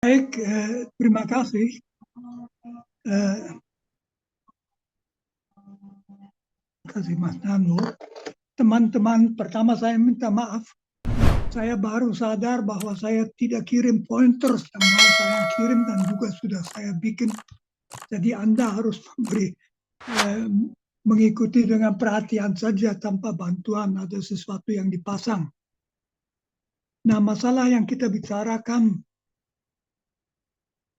Baik, terima kasih. Terima kasih Mas Nano. Teman-teman, pertama saya minta maaf. Saya baru sadar bahwa saya tidak kirim pointers yang mau saya kirim dan juga sudah saya bikin. Jadi Anda harus mengikuti dengan perhatian saja tanpa bantuan ada sesuatu yang dipasang. Nah, masalah yang kita bicarakan,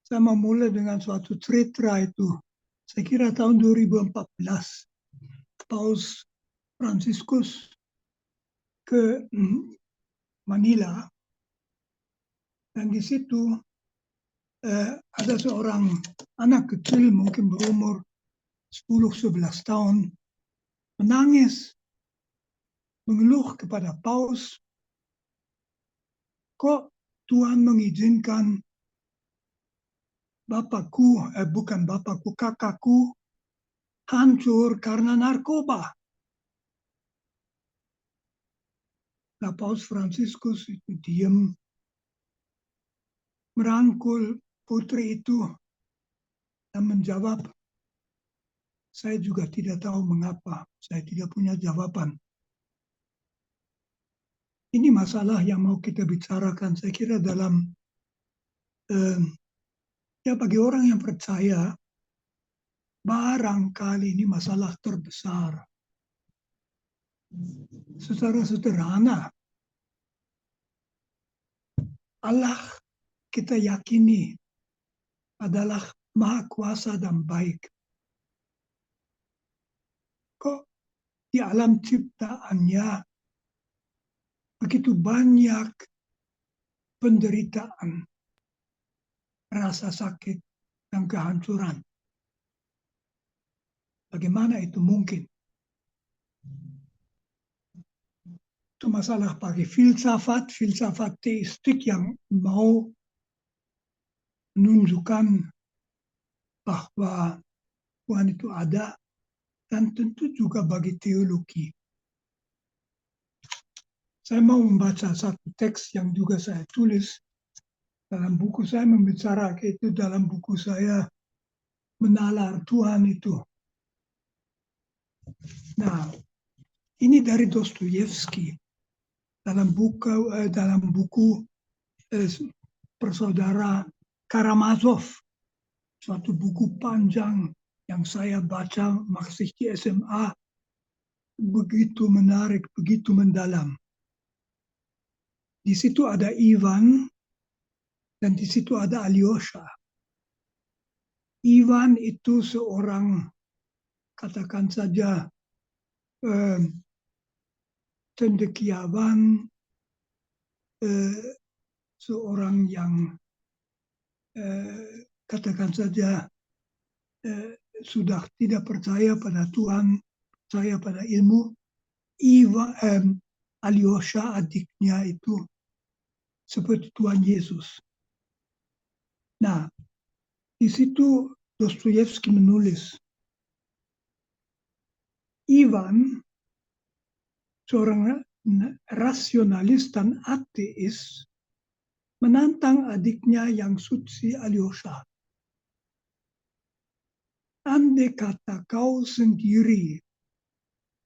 saya memulai dengan suatu cerita itu. Saya kira tahun 2014, Paus Fransiskus ke Manila, dan di situ ada seorang anak kecil mungkin berumur 10-11 tahun menangis, mengeluh kepada Paus, kok Tuhan mengizinkan kakakku hancur karena narkoba. Nah, Paus Fransiskus itu diam, merangkul putri itu dan menjawab, saya juga tidak tahu mengapa, saya tidak punya jawaban. Ini masalah yang mau kita bicarakan, saya kira dalam, bagi orang yang percaya, barangkali ini masalah terbesar. Secara sederhana, Allah kita yakini adalah Maha Kuasa dan baik. Kok di alam ciptaannya begitu banyak penderitaan, rasa sakit, dan kehancuran. Bagaimana itu mungkin? Itu masalah bagi filsafat teistik yang mau menunjukkan bahwa Tuhan itu ada, dan tentu juga bagi teologi. Saya mau membaca satu teks yang juga saya tulis dalam buku saya, membicarakan itu dalam buku saya, Menalar Tuhan itu. Nah, ini dari Dostoyevsky dalam buku Persaudara Karamazov, suatu buku panjang yang saya baca masih di SMA, begitu menarik, begitu mendalam. Di situ ada Ivan dan di situ ada Alyosha. Ivan itu seorang, katakan saja, cendekiawan, seorang yang katakan saja sudah tidak percaya pada Tuhan, percaya pada ilmu. Alyosha adiknya itu seperti Tuhan Yesus. Nah, di situ Dostoyevsky menulis, Ivan, seorang rasionalis dan ateis, menantang adiknya yang suci Alyosha. Andai kata kau sendiri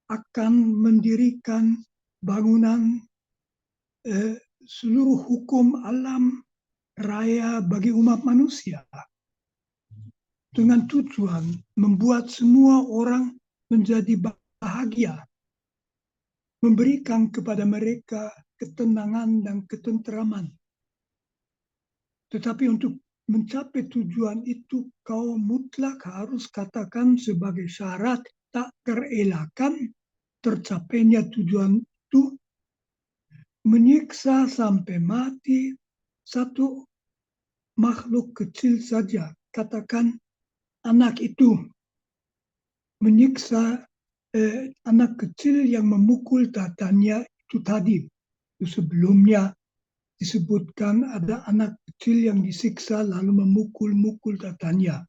akan mendirikan bangunan seluruh hukum alam raya bagi umat manusia dengan tujuan membuat semua orang menjadi bahagia, memberikan kepada mereka ketenangan dan ketentraman. Tetapi untuk mencapai tujuan itu, kau mutlak harus katakan sebagai syarat tak terelakkan tercapainya tujuan itu, menyiksa sampai mati satu makhluk kecil saja. Katakan anak itu, menyiksa anak kecil yang memukul tatanya itu tadi. Itu sebelumnya disebutkan ada anak kecil yang disiksa lalu memukul-mukul tatanya.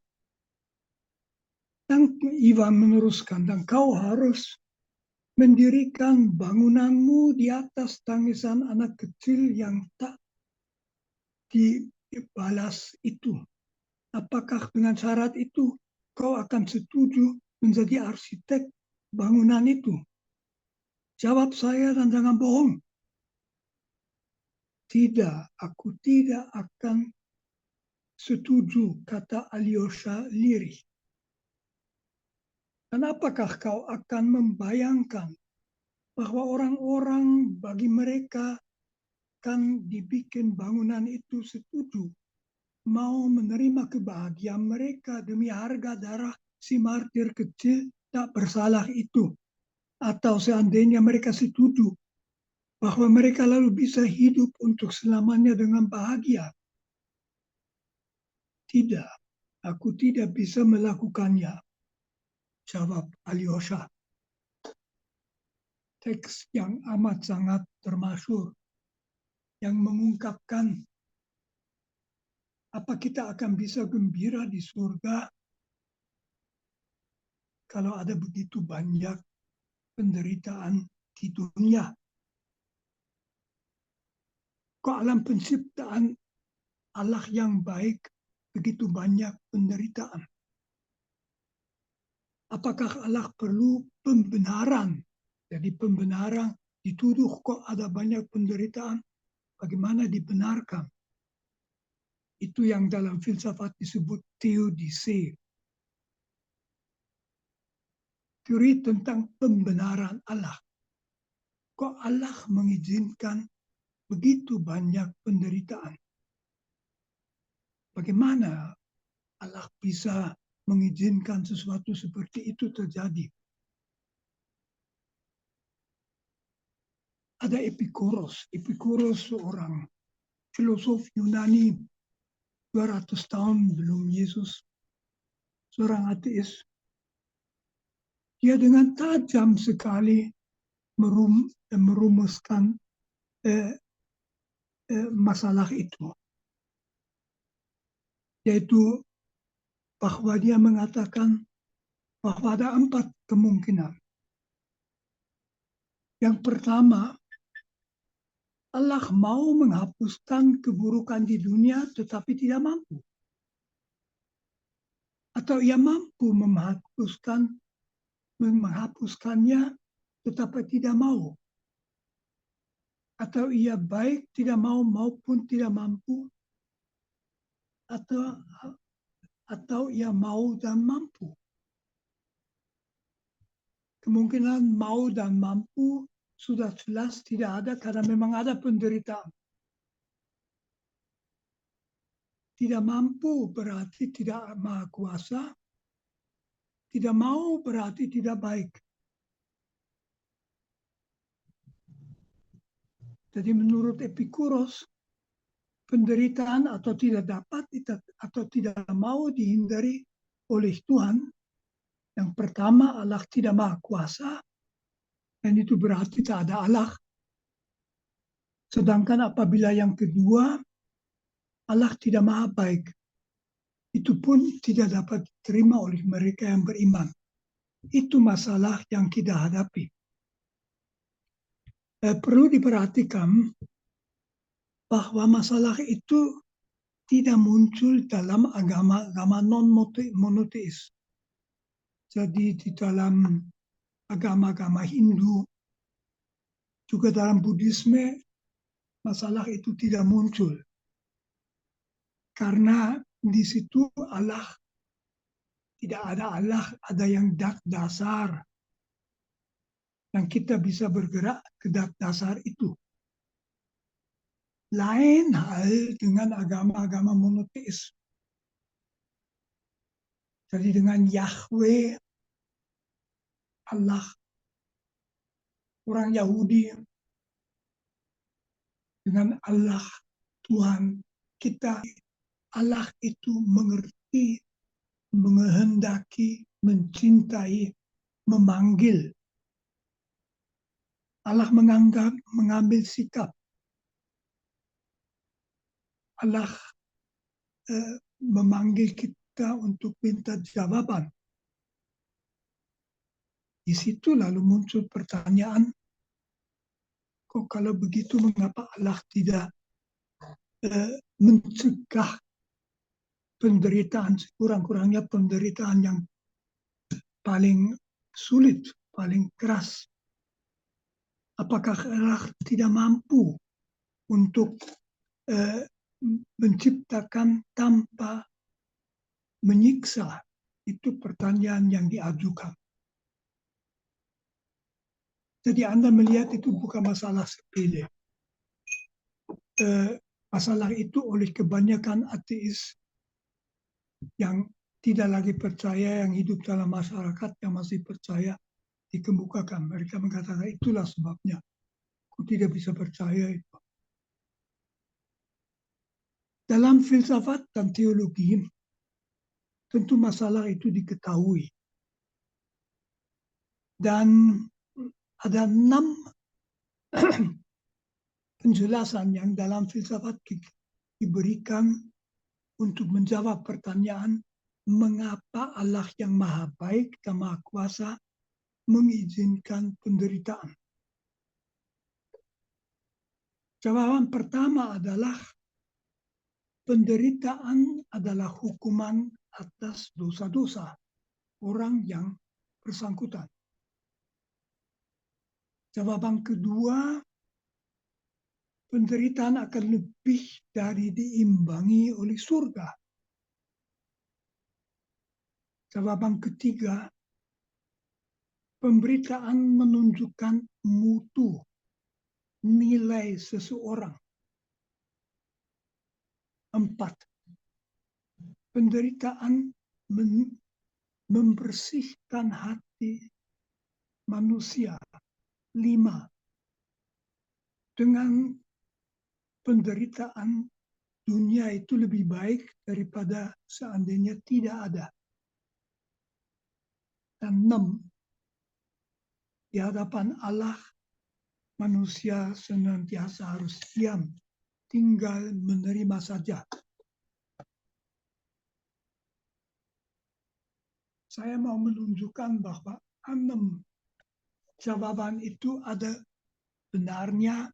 Dan Ivan meneruskan, dan kau harus mendirikan bangunanmu di atas tangisan anak kecil yang tak balas itu. Apakah dengan syarat itu kau akan setuju menjadi arsitek bangunan itu? Jawab saya dan jangan bohong. Tidak, aku tidak akan setuju, kata Alyosha lirih. Dan apakah kau akan membayangkan bahwa orang-orang bagi mereka kan dibikin bangunan itu setuju mau menerima kebahagiaan mereka demi harga darah si martir kecil tak bersalah itu? Atau seandainya mereka setuju bahwa mereka lalu bisa hidup untuk selamanya dengan bahagia? Tidak, aku tidak bisa melakukannya, jawab Alyosha. Teks yang amat sangat termasyhur yang mengungkapkan apa kita akan bisa gembira di surga kalau ada begitu banyak penderitaan di dunia. Kok alam penciptaan Allah yang baik begitu banyak penderitaan? Apakah Allah perlu pembenaran? Jadi pembenaran dituduh kok ada banyak penderitaan, bagaimana dibenarkan? Itu yang dalam filsafat disebut teodise. Teori tentang pembenaran Allah. Kok Allah mengizinkan begitu banyak penderitaan? Bagaimana Allah bisa mengizinkan sesuatu seperti itu terjadi? Ada Epikuros. Epikuros seorang filosof Yunani 200 tahun belum Yesus. Seorang ateis. Dia dengan tajam sekali merumuskan masalah itu. Yaitu bahwa dia mengatakan bahwa ada 4 kemungkinan. Yang pertama, Allah mau menghapuskan keburukan di dunia tetapi tidak mampu. Atau ia mampu menghapuskannya tetapi tidak mau. Atau ia baik tidak mau maupun tidak mampu. Atau ia mau dan mampu. Kemungkinan mau dan mampu sudah jelas tidak ada karena memang ada penderitaan. Tidak mampu berarti tidak maha kuasa. Tidak mau berarti tidak baik. Jadi menurut Epikuros, penderitaan atau tidak dapat atau tidak mau dihindari oleh Tuhan. Yang pertama, Allah tidak maha kuasa. Dan itu berarti tak ada Allah. Sedangkan apabila yang kedua, Allah tidak maha baik. Itu pun tidak dapat diterima oleh mereka yang beriman. Itu masalah yang kita hadapi. Perlu diperhatikan bahwa masalah itu tidak muncul dalam agama non-monoteis. Jadi di dalam agama-agama Hindu, juga dalam Buddhisme, masalah itu tidak muncul. Karena di situ Allah, tidak ada Allah, ada yang dak dasar. Yang kita bisa bergerak ke dak dasar itu. Lain hal dengan agama-agama monoteis. Jadi dengan Yahweh, Allah, orang Yahudi, dengan Allah, Tuhan kita, Allah itu mengerti, menghendaki, mencintai, memanggil. Allah mengambil sikap. Allah memanggil kita untuk minta jawaban. Di situ lalu muncul pertanyaan, kok kalau begitu mengapa Allah tidak mencegah penderitaan, sekurang-kurangnya penderitaan yang paling sulit, paling keras. Apakah Allah tidak mampu untuk menciptakan tanpa menyiksa? Itu pertanyaan yang diajukan. Jadi Anda melihat itu bukan masalah sepele. Masalah itu oleh kebanyakan ateis yang tidak lagi percaya, yang hidup dalam masyarakat yang masih percaya, dikemukakan. Mereka mengatakan itulah sebabnya aku tidak bisa percaya itu. Dalam filsafat dan teologi, tentu masalah itu diketahui. Dan ada 6 penjelasan yang dalam filsafat diberikan untuk menjawab pertanyaan mengapa Allah yang maha baik dan maha kuasa mengizinkan penderitaan. Jawaban pertama adalah penderitaan adalah hukuman atas dosa-dosa orang yang bersangkutan. Jawaban kedua, penderitaan akan lebih dari diimbangi oleh surga. Jawaban ketiga, pemberitaan menunjukkan mutu, nilai seseorang. 4, penderitaan membersihkan hati manusia. 5, dengan penderitaan dunia itu lebih baik daripada seandainya tidak ada. Dan 6, di hadapan Allah manusia senantiasa harus diam, tinggal menerima saja. Saya mau menunjukkan bahwa 6 jawaban itu ada benarnya,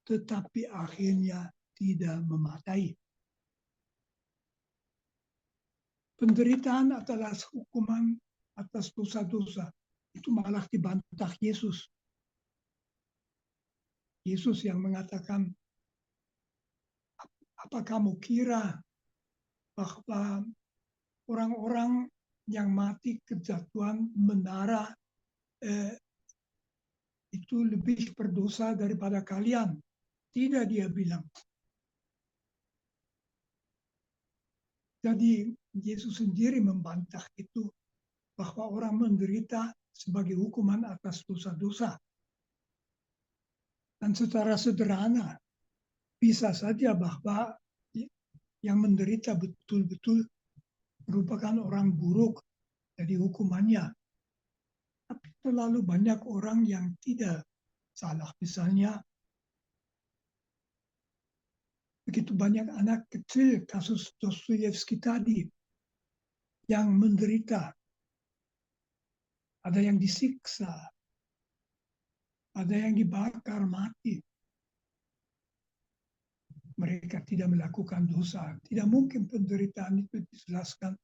tetapi akhirnya tidak memadai. Penderitaan adalah hukuman atas dosa-dosa. Itu malah dibantah Yesus. Yesus yang mengatakan, apa kamu kira bahwa orang-orang yang mati kejatuhan menara itu lebih berdosa daripada kalian? Tidak, dia bilang. Jadi Yesus sendiri membantah itu, bahwa orang menderita sebagai hukuman atas dosa-dosa. Dan secara sederhana, bisa saja bahwa yang menderita betul-betul merupakan orang buruk, jadi hukumannya. Tapi terlalu banyak orang yang tidak salah. Misalnya, begitu banyak anak kecil, kasus Dostoyevsky tadi, yang menderita. Ada yang disiksa, ada yang dibakar mati. Mereka tidak melakukan dosa. Tidak mungkin penderitaan itu dijelaskan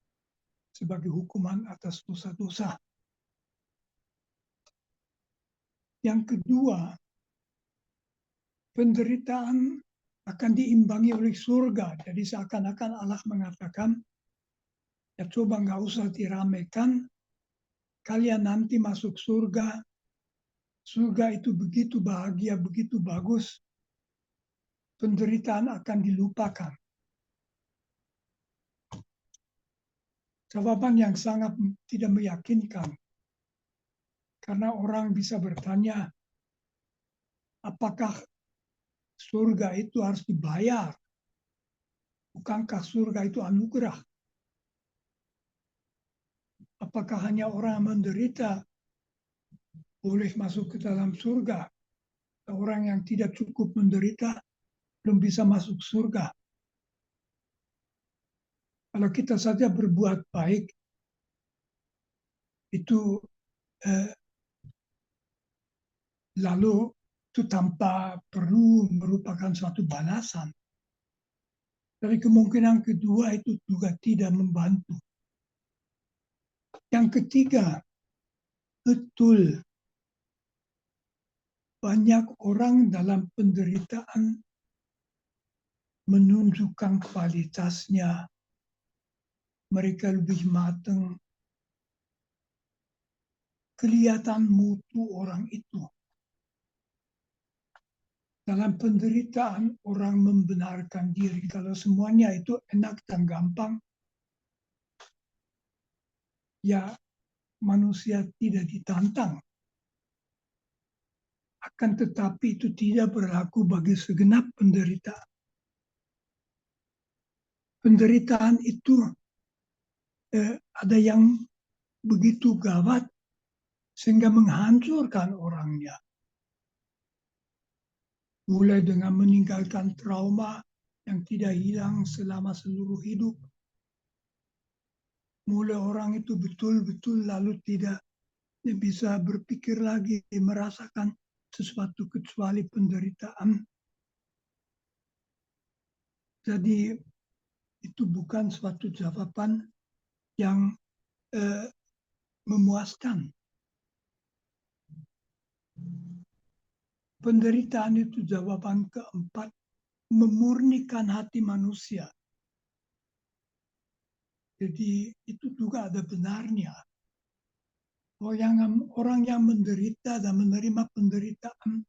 sebagai hukuman atas dosa-dosa. Yang kedua, penderitaan akan diimbangi oleh surga. Jadi seakan-akan Allah mengatakan, ya coba nggak usah diramaikan, kalian nanti masuk surga. Surga itu begitu bahagia, begitu bagus. Penderitaan akan dilupakan. Jawaban yang sangat tidak meyakinkan. Karena orang bisa bertanya, apakah surga itu harus dibayar? Bukankah surga itu anugerah? Apakah hanya orang menderita boleh masuk ke dalam surga? Orang yang tidak cukup menderita belum bisa masuk surga. Kalau kita saja berbuat baik, itu lalu itu tanpa perlu merupakan suatu balasan. Dari kemungkinan kedua itu juga tidak membantu. Yang ketiga, betul banyak orang dalam penderitaan menunjukkan kualitasnya. Mereka lebih matang. Kelihatan mutu orang itu. Dalam penderitaan orang membenarkan diri. Kalau semuanya itu enak dan gampang, ya manusia tidak ditantang. Akan tetapi itu tidak berlaku bagi segenap penderitaan. Penderitaan itu ada yang begitu gawat sehingga menghancurkan orangnya. Mulai dengan meninggalkan trauma yang tidak hilang selama seluruh hidup. Mulai orang itu betul-betul lalu tidak bisa berpikir lagi, merasakan sesuatu kecuali penderitaan. Jadi itu bukan suatu jawaban yang memuaskan. Penderitaan itu jawaban keempat, memurnikan hati manusia. Jadi itu juga ada benarnya. Orang yang menderita dan menerima penderitaan,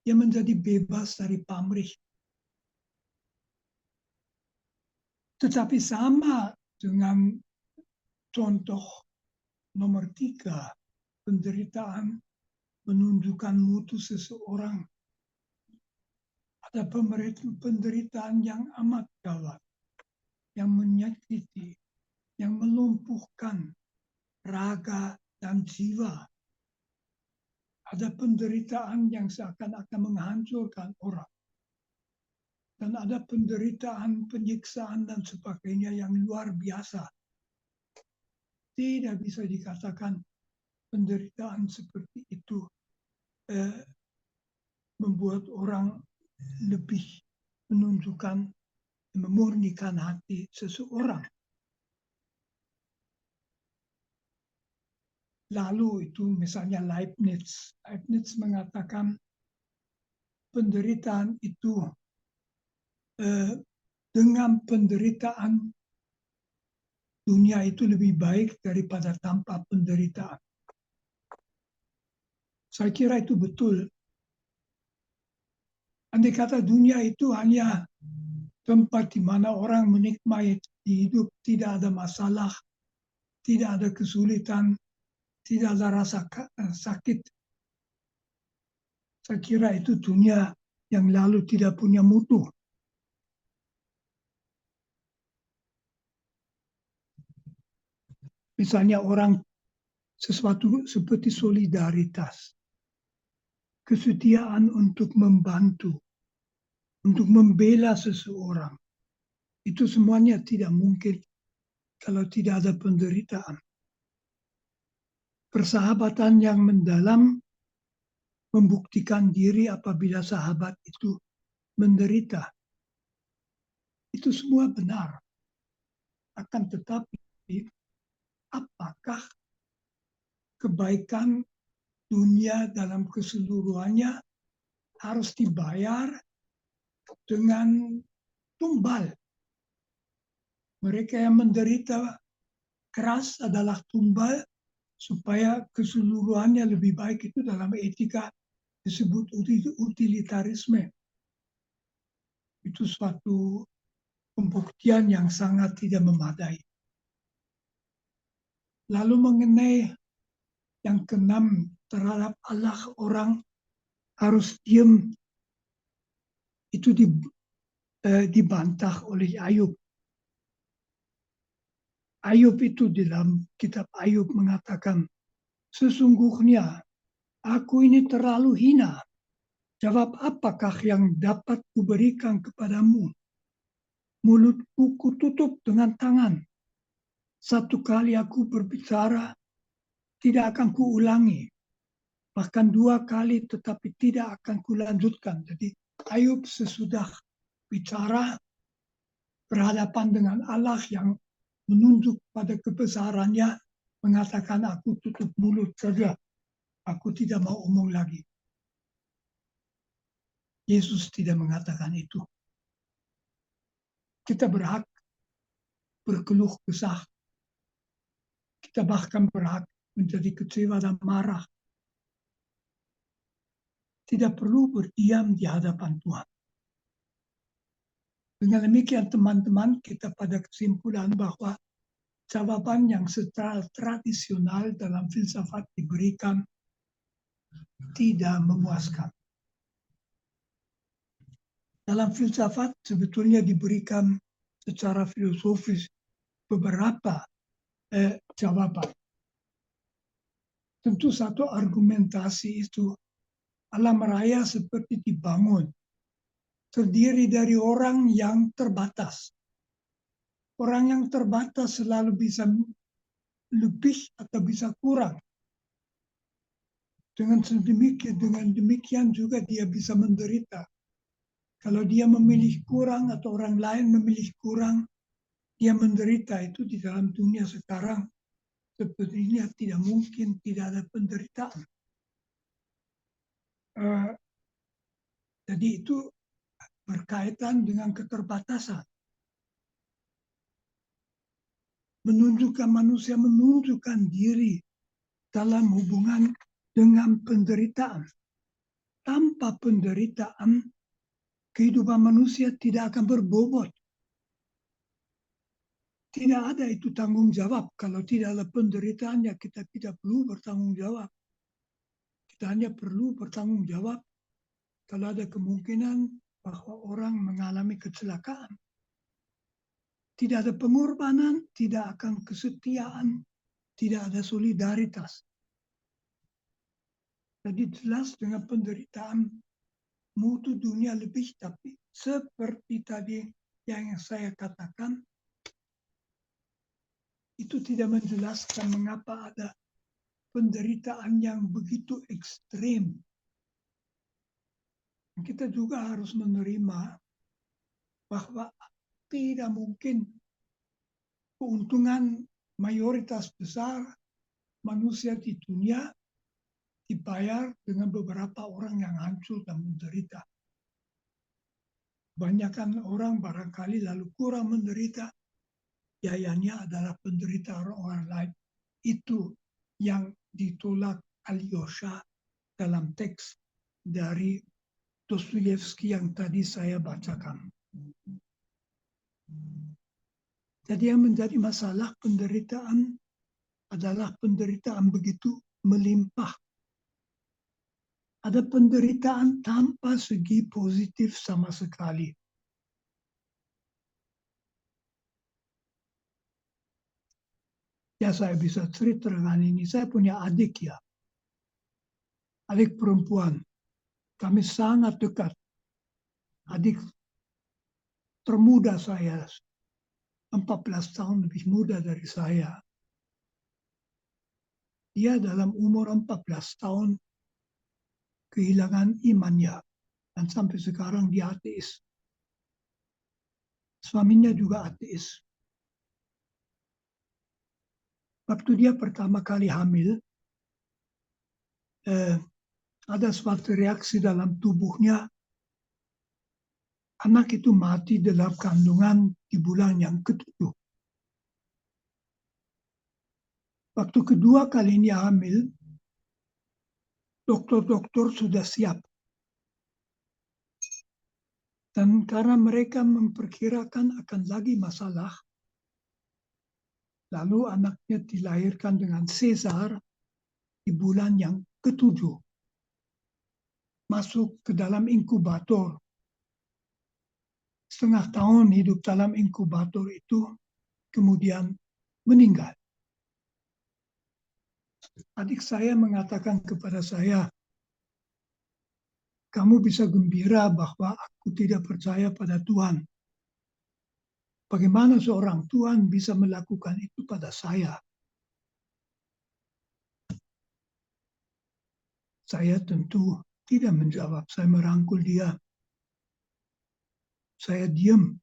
dia menjadi bebas dari pamrih. Tetapi sama dengan contoh nomor 3, penderitaan menunjukkan mutu seseorang. Ada penderitaan yang amat gawat, yang menyakiti, yang melumpuhkan raga dan jiwa. Ada penderitaan yang seakan-akan menghancurkan orang. Dan ada penderitaan, penyiksaan, dan sebagainya yang luar biasa. Tidak bisa dikatakan penderitaan seperti itu membuat orang lebih menunjukkan, memurnikan hati seseorang. Lalu itu misalnya Leibniz mengatakan penderitaan itu dengan penderitaan dunia itu lebih baik daripada tanpa penderitaan. Saya kira itu betul. Andai kata dunia itu hanya tempat di mana orang menikmati hidup, tidak ada masalah, tidak ada kesulitan, tidak ada rasa sakit. Saya kira itu dunia yang lalu tidak punya mutu. Misalnya orang sesuatu seperti solidaritas, kesetiaan untuk membantu, untuk membela seseorang. Itu semuanya tidak mungkin kalau tidak ada penderitaan. Persahabatan yang mendalam membuktikan diri apabila sahabat itu menderita. Itu semua benar. Akan tetapi, apakah kebaikan dunia dalam keseluruhannya harus dibayar dengan tumbal? Mereka yang menderita keras adalah tumbal supaya keseluruhannya lebih baik. Itu dalam etika disebut utilitarisme. Itu suatu pembuktian yang sangat tidak memadai. Lalu mengenai yang keenam, terhadap Allah orang harus diam, itu dibantah oleh Ayub. Ayub itu dalam kitab Ayub mengatakan, sesungguhnya aku ini terlalu hina. Jawab apakah yang dapat kuberikan kepadamu? Mulutku kututup dengan tangan. Satu kali aku berbicara, tidak akan kuulangi. Bahkan 2 kali tetapi tidak akan kulanjutkan. Jadi Ayub sesudah bicara, berhadapan dengan Allah yang menunjuk pada kebesarannya, mengatakan aku tutup mulut saja, aku tidak mau omong lagi. Yesus tidak mengatakan itu. Kita berhak berkeluh kesah. Kita bahkan berhak menjadi kecewa dan marah. Tidak perlu berdiam di hadapan Tuhan. Dengan demikian teman-teman, kita pada kesimpulan bahwa jawaban yang secara tradisional dalam filsafat diberikan tidak memuaskan. Dalam filsafat sebetulnya diberikan secara filosofis beberapa jawaban. Tentu satu argumentasi itu alam raya seperti dibangun, terdiri dari orang yang terbatas. Orang yang terbatas selalu bisa lebih atau bisa kurang. Dengan demikian juga dia bisa menderita. Kalau dia memilih kurang atau orang lain memilih kurang, dia menderita. Itu di dalam dunia sekarang sepertinya tidak mungkin tidak ada penderitaan. Jadi itu berkaitan dengan keterbatasan. Manusia menunjukkan diri dalam hubungan dengan penderitaan. Tanpa penderitaan, kehidupan manusia tidak akan berbobot. Tidak ada itu tanggung jawab. Kalau tidak ada penderitaan, ya kita tidak perlu bertanggung jawab. Kita hanya perlu bertanggung jawab kalau ada kemungkinan bahwa orang mengalami kecelakaan. Tidak ada pengorbanan, tidak akan kesetiaan, tidak ada solidaritas. Jadi jelas dengan penderitaan mutu dunia lebih, tapi seperti tadi yang saya katakan, itu tidak menjelaskan mengapa ada penderitaan yang begitu ekstrem. Kita juga harus menerima bahwa tidak mungkin keuntungan mayoritas besar manusia di dunia dibayar dengan beberapa orang yang hancur dan menderita. Kebanyakan orang barangkali lalu kurang menderita, biayanya adalah penderitaan orang lain. Itu yang ditolak Alyosha dalam teks dari Dostoyevsky yang tadi saya bacakan. Jadi yang menjadi masalah penderitaan adalah penderitaan begitu melimpah. Ada penderitaan tanpa segi positif sama sekali. Ya saya bisa cerita dengan ini. Saya punya adik ya. Adik perempuan. Kami sangat dekat. Adik termuda saya. 14 tahun lebih muda dari saya. Dia dalam umur 14 tahun kehilangan imannya. Dan sampai sekarang dia ateis. Suaminya juga ateis. Waktu dia pertama kali hamil, ada suatu reaksi dalam tubuhnya. Anak itu mati dalam kandungan di bulan yang ke-7. Waktu kedua kalinya hamil, dokter-dokter sudah siap. Dan karena mereka memperkirakan akan lagi masalah, lalu anaknya dilahirkan dengan sesar di bulan yang ke-7. Masuk ke dalam inkubator. Setengah tahun hidup dalam inkubator itu, kemudian meninggal. Adik saya mengatakan kepada saya, kamu bisa gembira bahwa aku tidak percaya pada Tuhan. Bagaimana seorang Tuhan bisa melakukan itu pada saya? Saya tentu tidak menjawab. Saya merangkul dia. Saya diam.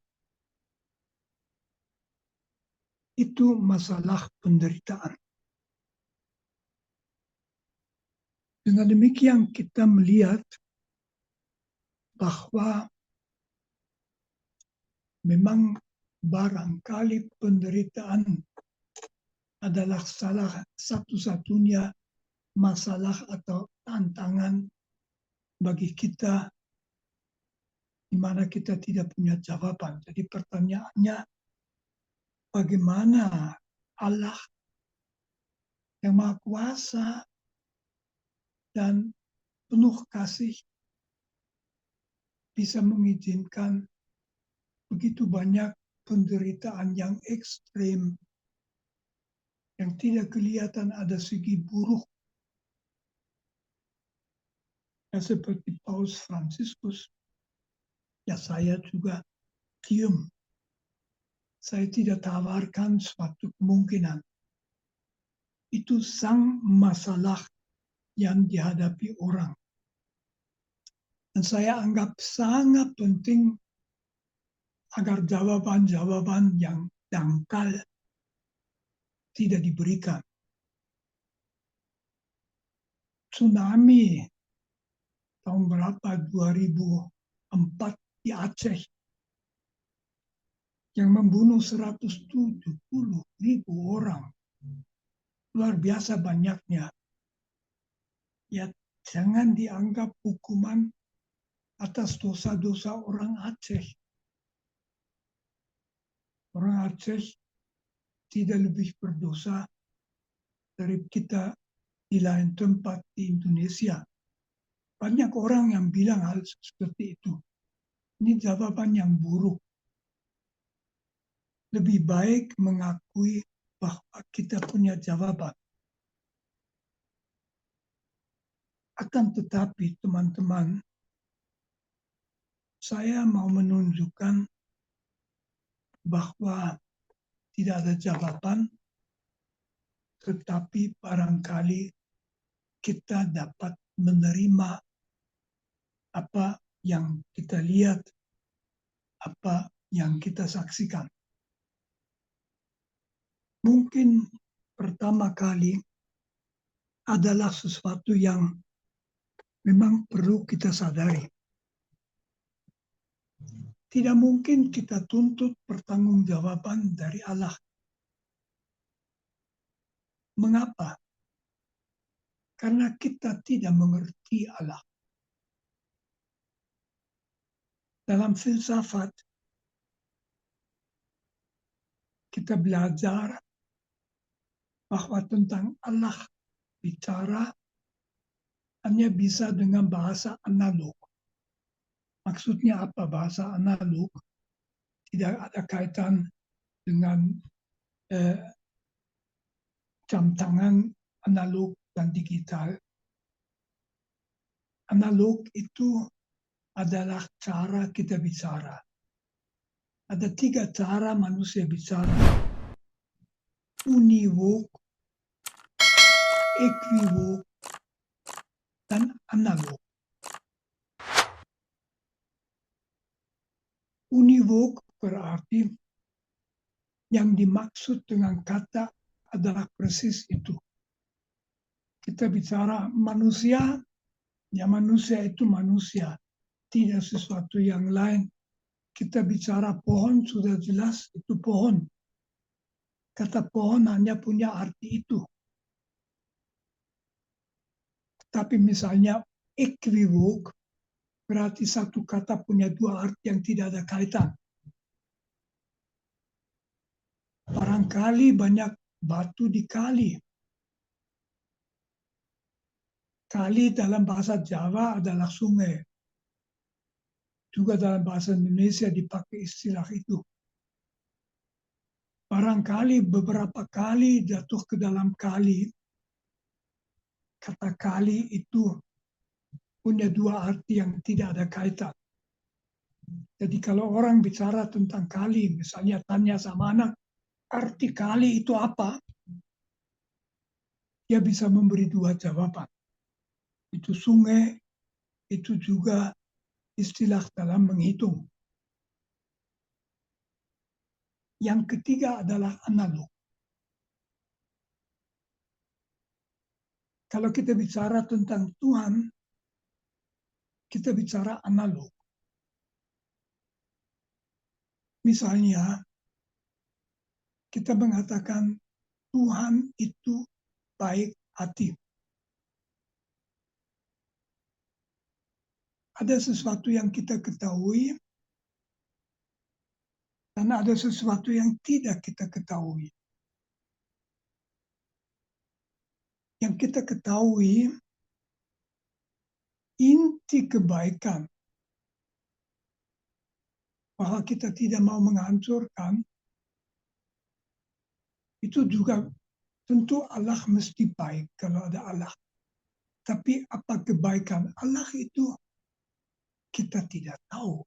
itu masalah penderitaan. Dengan demikian kita melihat bahwa memang barangkali penderitaan adalah salah satu-satunya masalah atau tantangan bagi kita di mana kita tidak punya jawaban. Jadi pertanyaannya, bagaimana Allah yang Maha Kuasa dan penuh kasih bisa mengizinkan begitu banyak penderitaan yang ekstrem, yang tidak kelihatan ada segi buruk. Ya, seperti Paus Fransiskus, ya saya juga diam. Saya tidak tawarkan suatu kemungkinan. Itu sang masalah yang dihadapi orang. Dan saya anggap sangat penting agar jawaban-jawaban yang dangkal tidak diberikan. Tsunami tahun berapa, 2004 di Aceh yang membunuh 170.000 orang. Luar biasa banyaknya. Ya, jangan dianggap hukuman atas dosa-dosa orang Aceh. Orang Aceh tidak lebih berdosa dari kita di lain tempat di Indonesia. Banyak orang yang bilang hal seperti itu. Ini jawaban yang buruk. Lebih baik mengakui bahwa kita punya jawaban. Akan tetapi teman-teman, saya mau menunjukkan bahwa tidak ada jawaban, tetapi barangkali kita dapat menerima apa yang kita lihat, apa yang kita saksikan. Mungkin pertama kali adalah sesuatu yang memang perlu kita sadari. Tidak mungkin kita tuntut pertanggungjawaban dari Allah. Mengapa? Karena kita tidak mengerti Allah. Dalam filsafat, kita belajar bahwa tentang Allah bicara hanya bisa dengan bahasa analog. Maksudnya apa bahasa analog? Tidak ada kaitan dengan jam tangan analog dan digital. Analog itu adalah cara kita bicara. Ada 3 cara manusia bicara. Univok, equivok, dan analog. Univok berarti yang dimaksud dengan kata adalah persis itu. Kita bicara manusia, ya manusia itu manusia, tidak sesuatu yang lain. Kita bicara pohon, sudah jelas itu pohon. Kata pohon hanya punya arti itu. Tapi misalnya equivok, berarti satu kata punya 2 arti yang tidak ada kaitan. Barangkali banyak batu di kali. Kali dalam bahasa Jawa adalah sungai. Juga dalam bahasa Indonesia dipakai istilah itu. Barangkali beberapa kali jatuh ke dalam kali. Kata kali itu punya 2 arti yang tidak ada kaitan. Jadi kalau orang bicara tentang kali, misalnya tanya sama anak, arti kali itu apa? Dia bisa memberi 2 jawaban. Itu sungai, itu juga istilah dalam menghitung. Yang ketiga adalah analog. Kalau kita bicara tentang Tuhan, kita bicara analog. Misalnya, kita mengatakan Tuhan itu baik hati. Ada sesuatu yang kita ketahui, dan ada sesuatu yang tidak kita ketahui. Yang kita ketahui, inti kebaikan, bahwa kita tidak mau menghancurkan, itu juga tentu Allah mesti baik kalau ada Allah. Tapi apa kebaikan Allah itu kita tidak tahu.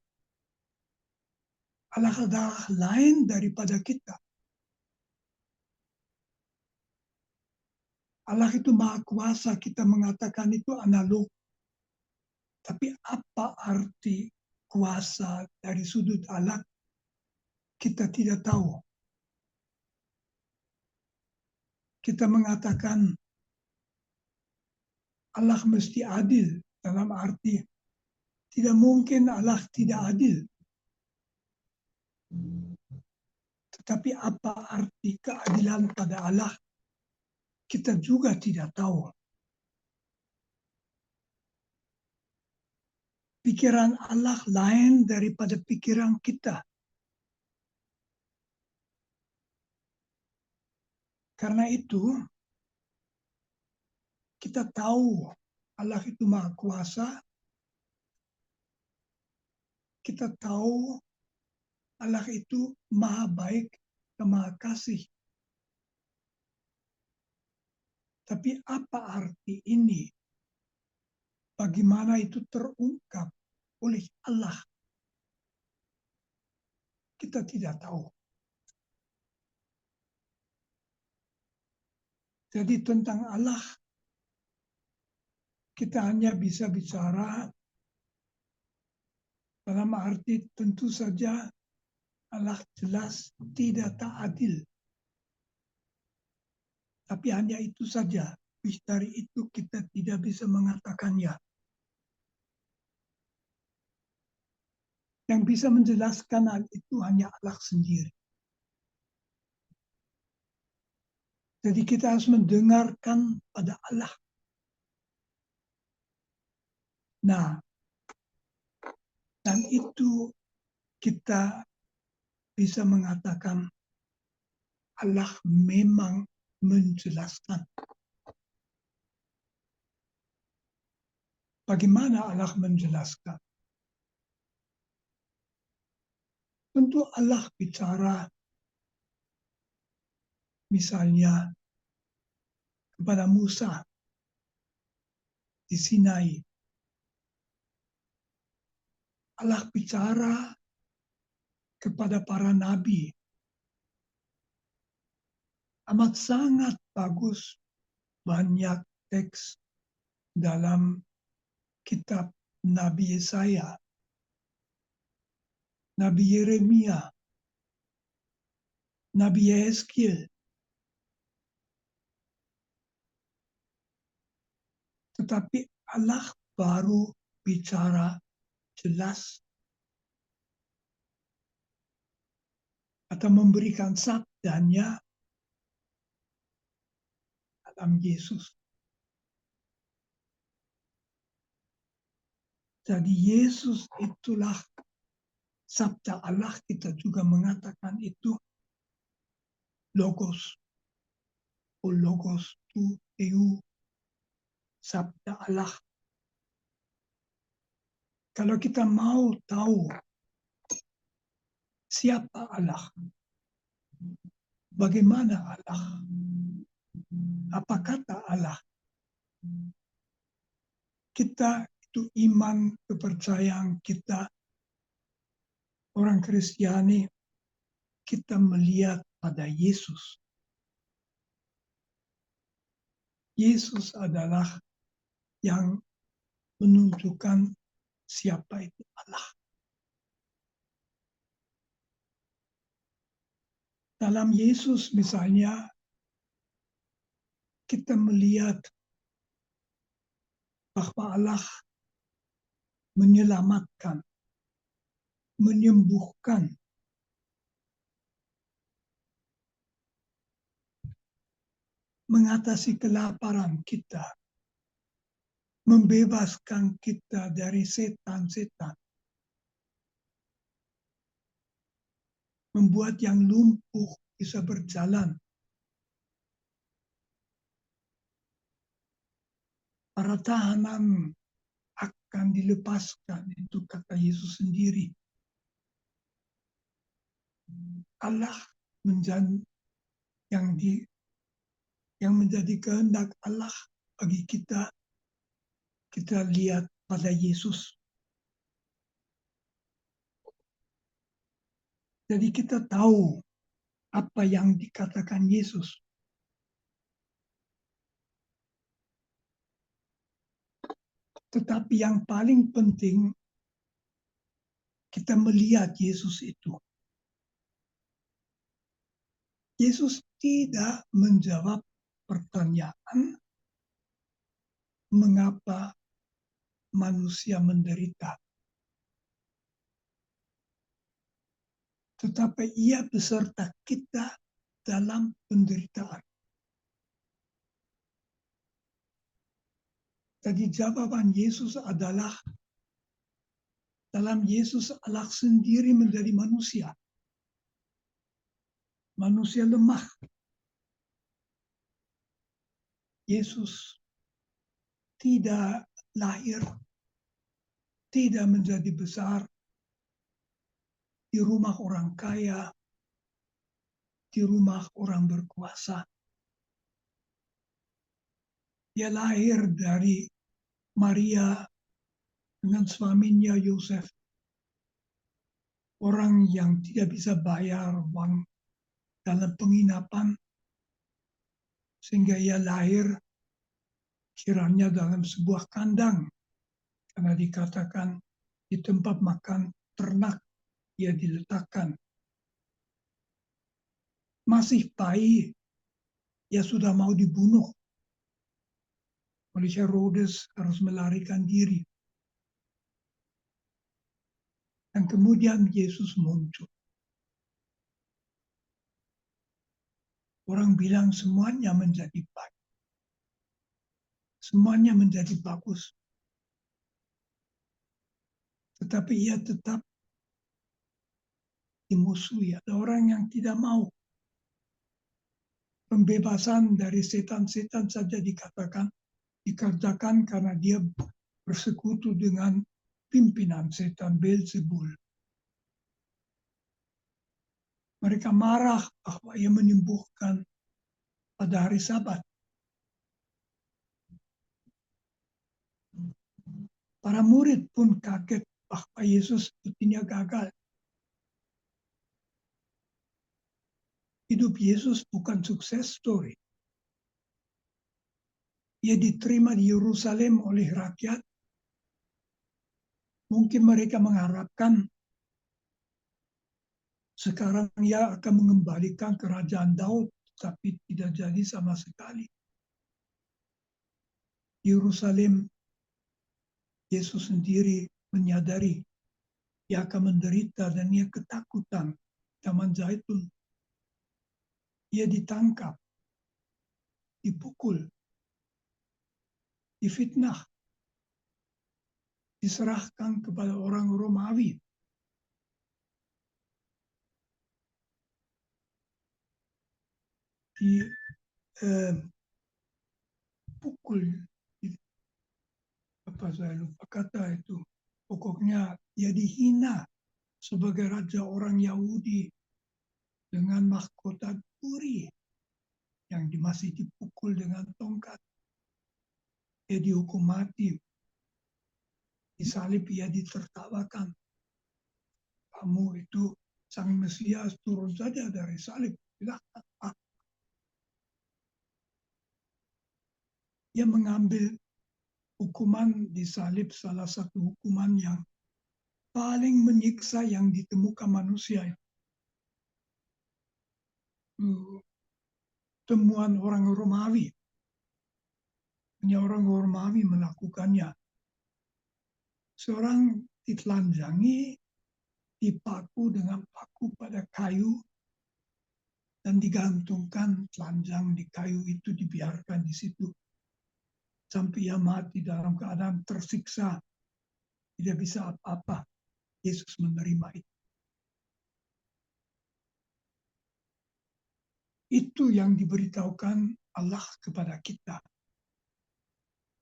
Allah adalah lain daripada kita. Allah itu maha kuasa, kita mengatakan itu analog. Tapi apa arti kuasa dari sudut Allah, kita tidak tahu. Kita mengatakan Allah mesti adil, dalam arti tidak mungkin Allah tidak adil. Tetapi apa arti keadilan pada Allah, kita juga tidak tahu. Pikiran Allah lain daripada pikiran kita. Karena itu, kita tahu Allah itu maha kuasa. Kita tahu Allah itu maha baik dan maha kasih. Tapi apa arti ini? Bagaimana itu terungkap oleh Allah? Kita tidak tahu. Jadi tentang Allah, kita hanya bisa bicara dalam arti tentu saja Allah jelas tidak adil. Tapi hanya itu saja. Dari itu kita tidak bisa mengatakannya. Yang bisa menjelaskan hal itu hanya Allah sendiri. Jadi kita harus mendengarkan pada Allah. Nah, dan itu kita bisa mengatakan Allah memang menjelaskan. Bagaimana Allah menjelaskan? Tentu Allah bicara misalnya kepada Musa di Sinai. Allah bicara kepada para nabi. Amat sangat bagus, banyak teks dalam kitab Nabi Yesaya, Nabi Yeremia, Nabi Yehezkiel. Tetapi Allah baru bicara jelas atau memberikan sabdanya dalam Yesus. Jadi Yesus itulah sabda Allah, kita juga mengatakan itu logos. O logos tu eu, sabda Allah. Kalau kita mau tahu siapa Allah, bagaimana Allah, apa kata Allah, kita itu iman, kepercayaan kita, orang Kristiani, kita melihat pada Yesus. Yesus adalah yang menunjukkan siapa itu Allah. Dalam Yesus misalnya, kita melihat bahwa Allah menyelamatkan, menyembuhkan, mengatasi kelaparan kita, membebaskan kita dari setan-setan, membuat yang lumpuh bisa berjalan. Para tahanan akan dilepaskan, itu kata Yesus sendiri. Allah menjadi yang menjadi kehendak Allah bagi kita, kita lihat pada Yesus. Jadi kita tahu apa yang dikatakan Yesus. Tetapi yang paling penting, kita melihat Yesus itu. Yesus tidak menjawab pertanyaan mengapa manusia menderita. Tetapi ia beserta kita dalam penderitaan. Jadi jawaban Yesus adalah dalam Yesus Allah sendiri menjadi manusia. Manusia lemah. Yesus tidak lahir, tidak menjadi besar di rumah orang kaya, di rumah orang berkuasa. Dia lahir dari Maria dengan suaminya Yosef. Orang yang tidak bisa bayar uang dalam penginapan, sehingga ia lahir kiranya dalam sebuah kandang. Karena dikatakan di tempat makan ternak ia diletakkan. Masih bayi, ia sudah mau dibunuh oleh Herodes, harus melarikan diri. Dan kemudian Yesus muncul. Orang bilang semuanya menjadi baik. Semuanya menjadi bagus. Tetapi ia tetap dimusuhi. Ada orang yang tidak mau. Pembebasan dari setan-setan saja dikerjakan karena dia bersekutu dengan pimpinan setan Beelzebul. Mereka marah bahwa ia menyembuhkan pada hari Sabat. Para murid pun kaget bahwa Yesus sepertinya gagal. Hidup Yesus bukan sukses story. Ia diterima di Yerusalem oleh rakyat. Mungkin mereka mengharapkan sekarang ia akan mengembalikan kerajaan Daud, tapi tidak jadi sama sekali. Yerusalem, Yesus sendiri menyadari ia akan menderita dan ia ketakutan. Taman Zaitun, ia ditangkap, dipukul, difitnah, diserahkan kepada orang Romawi. Dipukul, apa saya lupa kata itu. Pokoknya dia dihina sebagai raja orang Yahudi dengan mahkota duri yang masih dipukul dengan tongkat. Dia dihukum mati. Disalib ia ditertawakan. Kamu itu sang Mesias, turun saja dari salib. Silahkan. Ia mengambil hukuman disalib, salah satu hukuman yang paling menyiksa yang ditemukan manusia. temuan orang Romawi. Hanya orang Romawi melakukannya. Seorang ditelanjangi, dipaku dengan paku pada kayu, dan digantungkan telanjang di kayu itu, dibiarkan di situ sampai ia mati dalam keadaan tersiksa, tidak bisa apa-apa. Yesus menerima itu. Itu yang diberitahukan Allah kepada kita.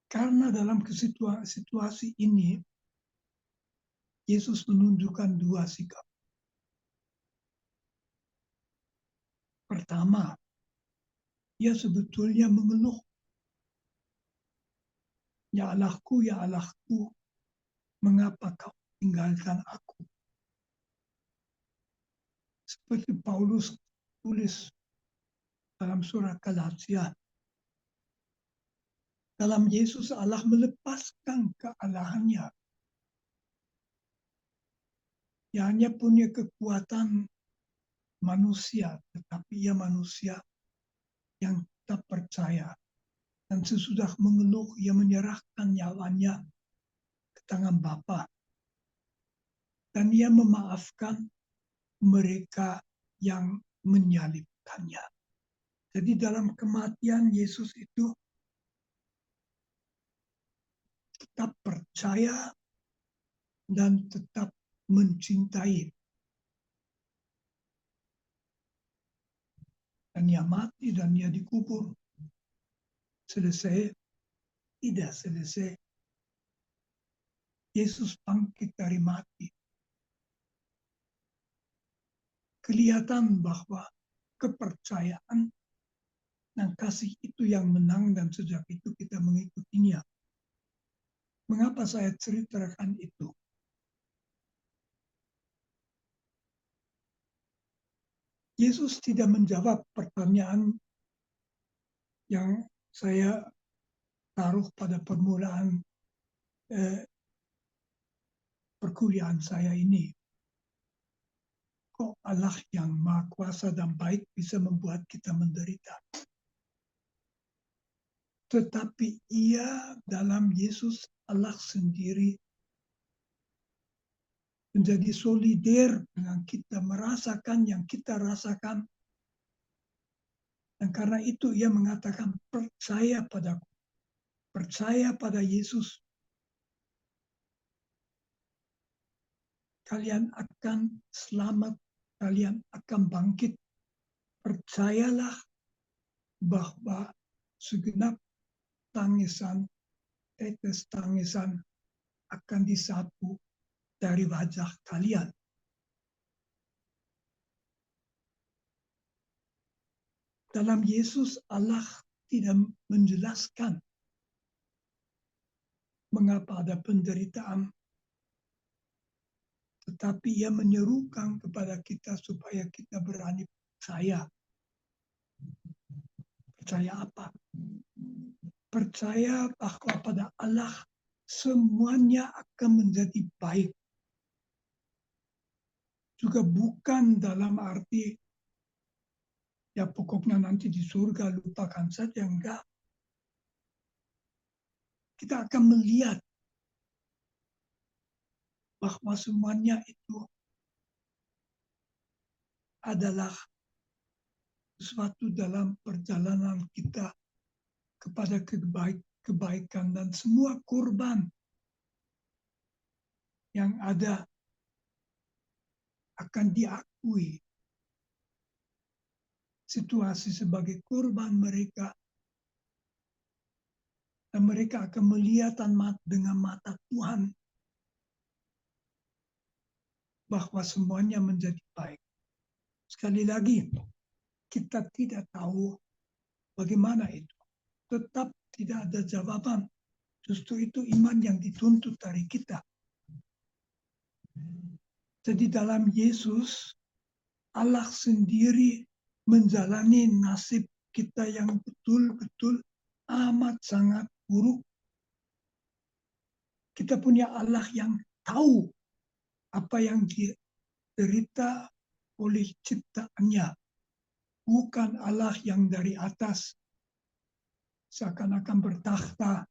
Karena dalam situasi ini, Yesus menunjukkan dua sikap. Pertama, ia sebetulnya mengeluh. Ya Allahku, mengapa kau tinggalkan aku? Seperti Paulus tulis dalam surat Galatia, dalam Yesus Allah melepaskan kealahannya. Ia hanya punya kekuatan manusia, tetapi ia manusia yang tetap percaya. Dan sesudah mengeluh, ia menyerahkan nyawanya ke tangan Bapa. Dan ia memaafkan mereka yang menyalibkannya. Jadi dalam kematian Yesus itu tetap percaya dan tetap mencintai. Dan ia mati dan ia dikubur. Selesai, tidak selesai. Yesus bangkit dari mati. Kelihatan bahwa kepercayaan dan kasih itu yang menang, dan sejak itu kita mengikutinya. Mengapa saya ceritakan itu? Yesus tidak menjawab pertanyaan yang saya taruh pada permulaan perkuliahan saya ini. Kok Allah yang Maha Kuasa dan baik bisa membuat kita menderita? Tetapi ia dalam Yesus Allah sendiri menjadi solider dengan kita, merasakan yang kita rasakan. Dan karena itu ia mengatakan, percaya padaku, percaya pada Yesus. Kalian akan selamat, kalian akan bangkit. Percayalah bahwa segenap tangisan, tetes tangisan akan disapu dari wajah kalian. Dalam Yesus Allah tidak menjelaskan mengapa ada penderitaan, tetapi ia menyerukan kepada kita supaya kita berani percaya. Percaya apa? Percaya bahwa pada Allah semuanya akan menjadi baik. Juga bukan dalam arti ya pokoknya nanti di surga lupakan saja, enggak. Kita akan melihat bahwa semuanya itu adalah sesuatu dalam perjalanan kita kepada kebaikan, dan semua korban yang ada akan diakui situasi sebagai korban mereka, dan mereka akan melihat dengan mata Tuhan bahwa semuanya menjadi baik. Sekali lagi, kita tidak tahu bagaimana itu. Tetap tidak ada jawaban. Justru itu iman yang dituntut dari kita. Jadi dalam Yesus, Allah sendiri menjalani nasib kita yang betul-betul amat sangat buruk. Kita punya Allah yang tahu apa yang diderita oleh ciptaannya. bukan Allah yang dari atas seakan-akan bertakhta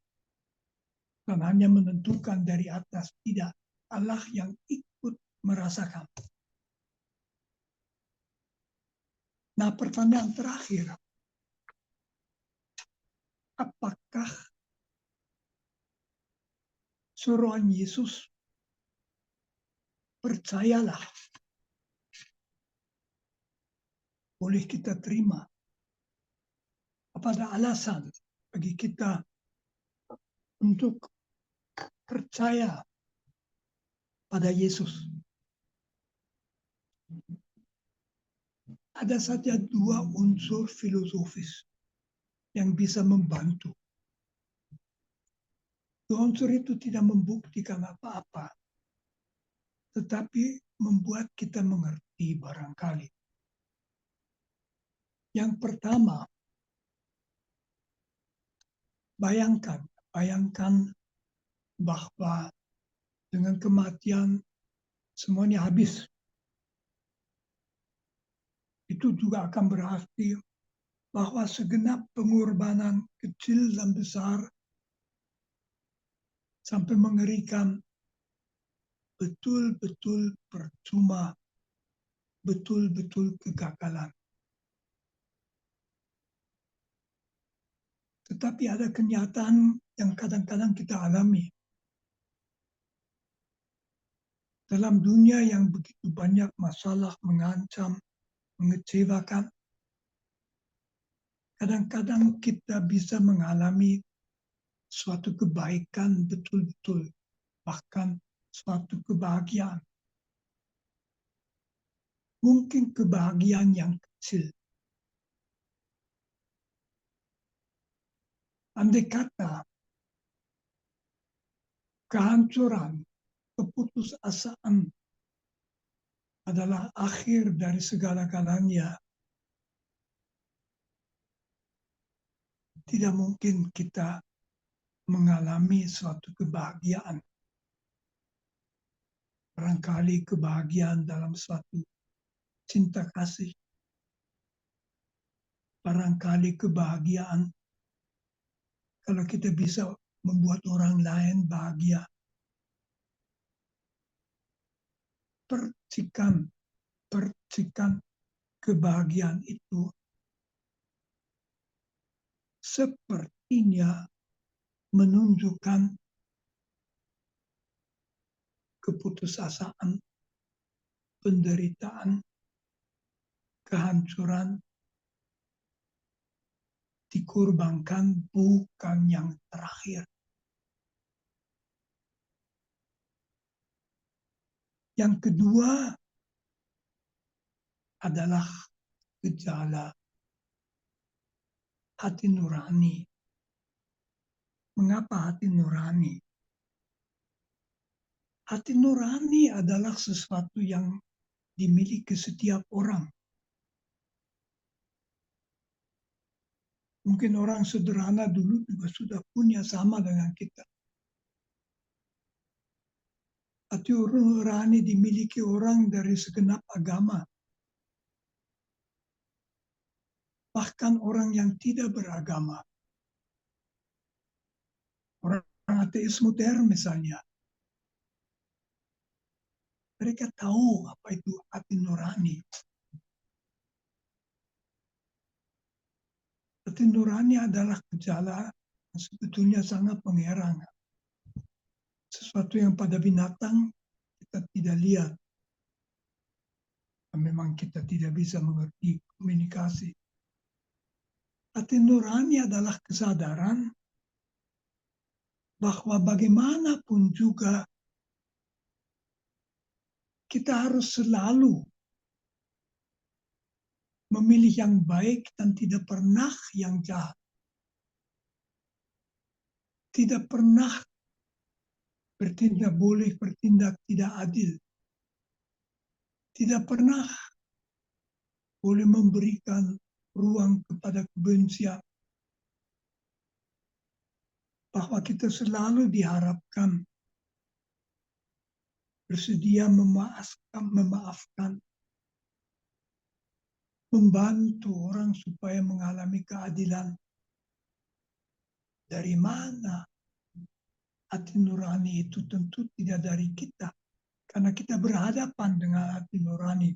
dan hanya menentukan dari atas. Tidak, Allah yang ikut merasakan. Nah, pertanyaan terakhir, apakah suruhan Yesus percayalah boleh kita terima? Apa ada alasan bagi kita untuk percaya pada Yesus? Ada saja dua unsur filosofis yang bisa membantu. Dua unsur itu tidak membuktikan apa-apa, tetapi membuat kita mengerti barangkali. Yang pertama, bayangkan bahwa dengan kematian semuanya habis. Itu juga akan berarti bahwa segenap pengorbanan kecil dan besar sampai mengerikan betul-betul percuma, betul-betul kegagalan. Tetapi ada kenyataan yang kadang-kadang kita alami. Dalam dunia yang begitu banyak masalah mengancam, mengecewakan, kadang-kadang kita bisa mengalami suatu kebaikan betul-betul, bahkan suatu kebahagiaan. Mungkin kebahagiaan yang kecil. Andai kata kehancuran, keputusasaan adalah akhir dari segala-galanya, tidak mungkin kita mengalami suatu kebahagiaan. Barangkali kebahagiaan dalam suatu cinta kasih. Barangkali kebahagiaan kalau kita bisa membuat orang lain bahagia. Percikan kebahagiaan itu sepertinya menunjukkan keputusasaan, penderitaan, kehancuran dikorbankan bukan yang terakhir. Yang kedua adalah gejala hati nurani. Mengapa hati nurani? Hati nurani adalah sesuatu yang dimiliki setiap orang. Mungkin orang sederhana dulu juga sudah punya sama dengan kita. Hati nurani dimiliki orang dari segenap agama. Bahkan orang yang tidak beragama. Orang ateis modern misalnya. Mereka tahu apa itu hati nurani. Hati nurani adalah gejala yang sebetulnya sangat mengherankan. Sesuatu yang pada binatang kita tidak lihat. Memang kita tidak bisa mengerti komunikasi. Hati nurani adalah kesadaran bahwa bagaimanapun juga kita harus selalu memilih yang baik dan tidak pernah yang jahat. Tidak pernah bertindak tidak adil. Tidak pernah boleh memberikan ruang kepada kebencian. Bahwa kita selalu diharapkan bersedia memaafkan, membantu orang supaya mengalami keadilan. Dari mana? Hati nurani itu tentu tidak dari kita, karena kita berhadapan dengan hati nurani.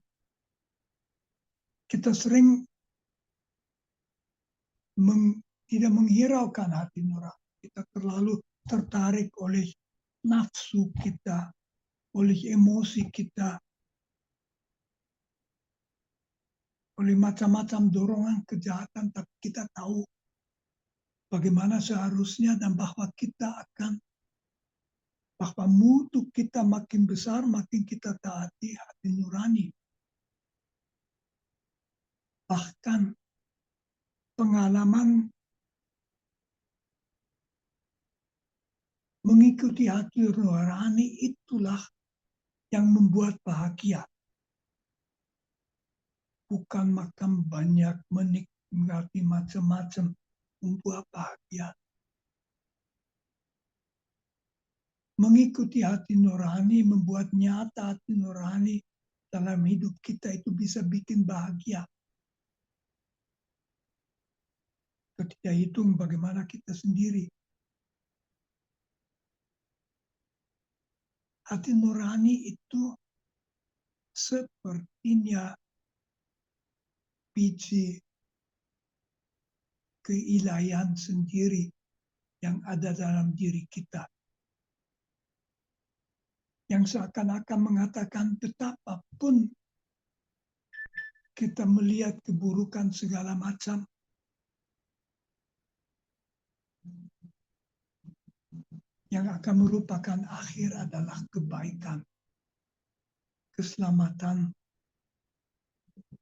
Kita sering tidak menghiraukan hati nurani. Kita terlalu tertarik oleh nafsu kita, oleh emosi kita, oleh macam-macam dorongan kejahatan, tapi kita tahu bagaimana seharusnya dan bahwa mutu kita makin besar, makin kita taati hati nurani. Bahkan pengalaman mengikuti hati nurani itulah yang membuat bahagia. Bukan makan banyak, menikmati macam-macam, membuat bahagia. Mengikuti hati nurani, membuat nyata hati nurani dalam hidup kita itu bisa bikin bahagia. Ketika hitung bagaimana kita sendiri. Hati nurani itu sepertinya biji keilahian sendiri yang ada dalam diri kita. Yang seakan-akan mengatakan betapapun kita melihat keburukan segala macam, yang akan merupakan akhir adalah kebaikan, keselamatan,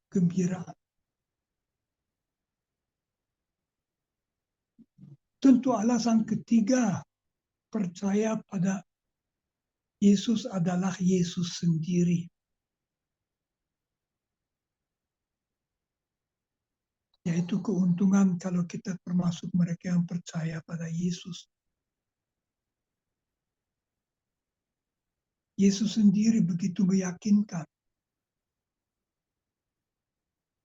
gembiraan. Tentu alasan ketiga, percaya pada Yesus adalah Yesus sendiri. Yaitu keuntungan kalau kita termasuk mereka yang percaya pada Yesus. Yesus sendiri begitu meyakinkan.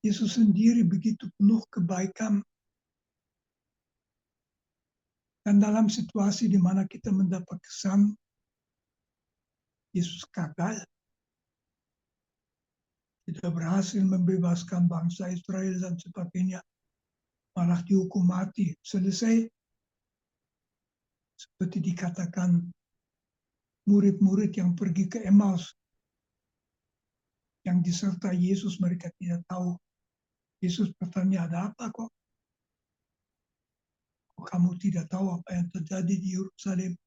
Yesus sendiri begitu penuh kebaikan. Dan dalam situasi di mana kita mendapat kesan Yesus gagal, tidak berhasil membebaskan bangsa Israel dan sebagainya, malah dihukum mati. Selesai, seperti dikatakan murid-murid yang pergi ke Emmaus, yang disertai Yesus, mereka tidak tahu. Yesus bertanya, ada apa kok? Kamu tidak tahu apa yang terjadi di Yerusalem?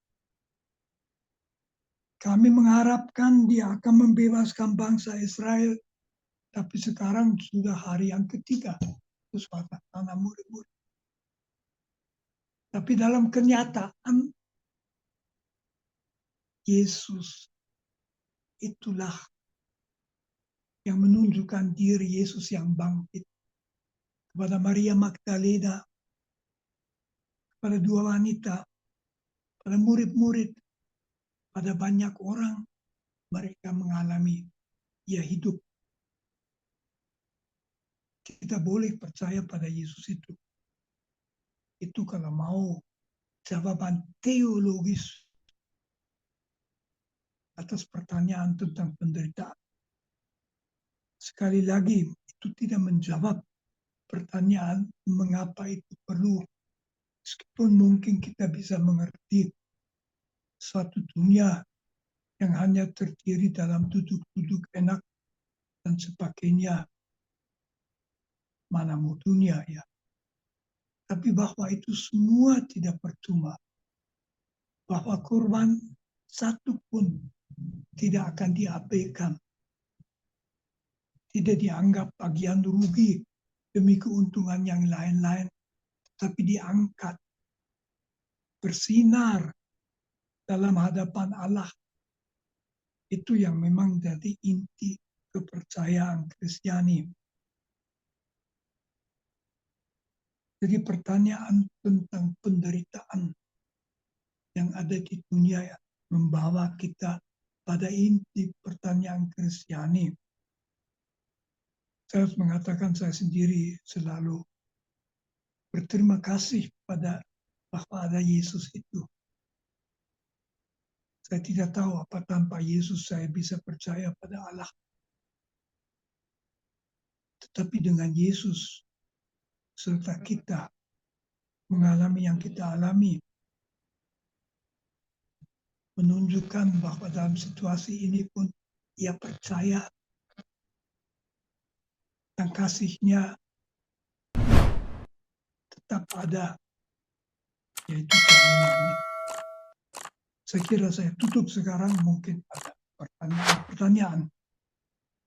Kami mengharapkan dia akan membebaskan bangsa Israel, tapi sekarang sudah hari yang ketiga. Terus katakan murid-murid. Tapi dalam kenyataan, Yesus itulah yang menunjukkan diri Yesus yang bangkit. Kepada Maria Magdalena, kepada dua wanita, pada murid-murid, pada banyak orang, mereka mengalami ia hidup. Kita boleh percaya pada Yesus itu. Itu kalau mau jawaban teologis atas pertanyaan tentang penderitaan. Sekali lagi, itu tidak menjawab pertanyaan mengapa itu perlu. Meskipun mungkin kita bisa mengerti suatu dunia yang hanya terdiri dalam duduk-duduk enak dan sebagainya. Mana mau dunia ya. Tapi bahwa itu semua tidak percuma. Bahwa korban satu pun tidak akan diabaikan. Tidak dianggap bagian rugi demi keuntungan yang lain-lain. Tapi diangkat. Bersinar dalam hadapan Allah. Itu yang memang jadi inti kepercayaan Kristiani. Jadi pertanyaan tentang penderitaan yang ada di dunia membawa kita pada inti pertanyaan Kristiani. Saya harus mengatakan saya sendiri selalu berterima kasih pada bahwa ada Yesus itu. Saya tidak tahu apa tanpa Yesus saya bisa percaya pada Allah. Tetapi dengan Yesus serta kita mengalami yang kita alami, menunjukkan bahwa dalam situasi ini pun ia percaya dan kasih-Nya tetap ada, yaitu jaminan. Saya kira saya tutup sekarang, mungkin ada pertanyaan.